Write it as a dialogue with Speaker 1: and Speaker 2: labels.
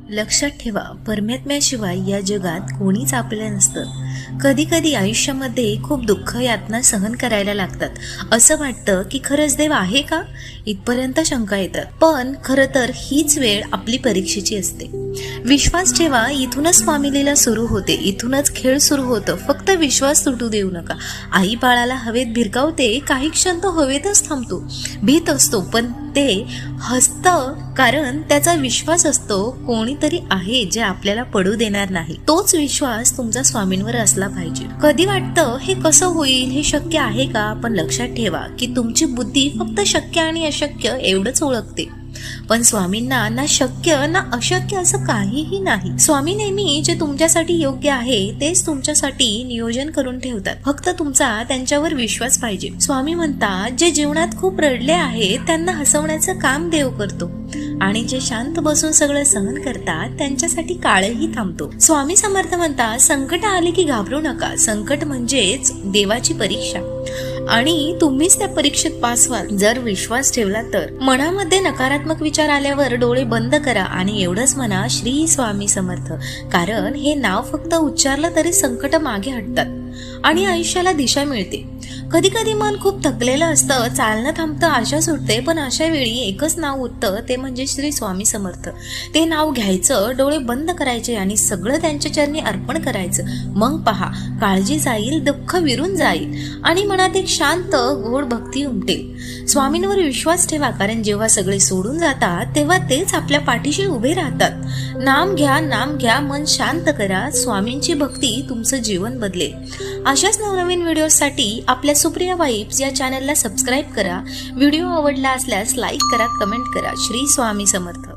Speaker 1: लक्षात ठेवा, परमात्म्याशिवाय या जगात कोणीच आपलं नसतं. कधी कधी आयुष्यामध्ये खूप दुःख यातना सहन करायला लागतात. असं वाटतं की खरंच देव आहे का, इथपर्यंत शंका येतात. पण खरं तर हीच वेळ आपली परीक्षेची असते. विश्वास ठेवा, इथूनच स्वामीलीला सुरू होते, इथूनच खेळ सुरू होतं. फक्त विश्वास तुटू देऊ नका. आई बाळाला हवेत भिरकावते, काही क्षण तो हवेतच थांबतो, भीत असतो, पण ते हसतं, कारण त्याचा विश्वास असतो कोणीतरी आहे जे आपल्याला पडू देणार नाही. तोच विश्वास तुमचा स्वामींवर असला पाहिजे. कधी वाटतं हे कसं होईल, हे शक्य आहे का, पण लक्षात ठेवा की तुमची बुद्धी फक्त शक्य आणि अशक्य एवढंच ओळखते. पण स्वामींना ना शक्य ना अशक्य असं काहीही नाही. स्वामी नेहमी जे तुमच्यासाठी योग्य आहे तेच तुमच्यासाठी नियोजन करून ठेवतात. फक्त तुमचा त्यांच्यावर विश्वास पाहिजे. स्वामी म्हणतात, जे जीवनात खूप रडले आहेत त्यांना हसवण्याचं काम देव करतो, आणि जे शांत बसून सगळं सहन करतात त्यांच्यासाठी काळही थांबतो. स्वामी समर्थ म्हणतात, संकट आले की घाबरू नका. संकट म्हणजेच देवाची परीक्षा, आणि तुम्हीच त्या परीक्षेत पास व्हाल जर विश्वास ठेवला तर. मनामध्ये नकारात्मक विचार आल्यावर डोळे बंद करा आणि एवढंच म्हणा, श्री स्वामी समर्थ. कारण हे नाव फक्त उच्चारलं तरी संकट मागे हटतात आणि आयुष्याला दिशा मिळते. कधी कधी मन खूप थकलेलं असतं, चालणं थांबतं, आशा सुटते, पण अशा वेळी एकच नाव उठतं, ते म्हणजे श्री स्वामी समर्थ. ते नाव घ्यायचं, डोळे बंद करायचे आणि सगळं त्यांच्या चरणी अर्पण करायचं. मग पहा, काळजी जाईल, दुःख विरून जाईल आणि मनात एक शांत गोड भक्ती उमटेल. स्वामींवर विश्वास ठेवा, कारण जेव्हा सगळे सोडून जातात तेव्हा तेच आपल्या पाठीशी उभे राहतात. नाम घ्या, नाम घ्या, मन शांत करा. स्वामींची भक्ती तुमचं जीवन बदलेल. अशाच नवनवीन व्हिडिओसाठी आपल्या सुप्रिया वाइब्स या चॅनलला सबस्क्राईब करा. व्हिडिओ आवडला असल्यास लाईक करा, कमेंट करा. श्री स्वामी समर्थ.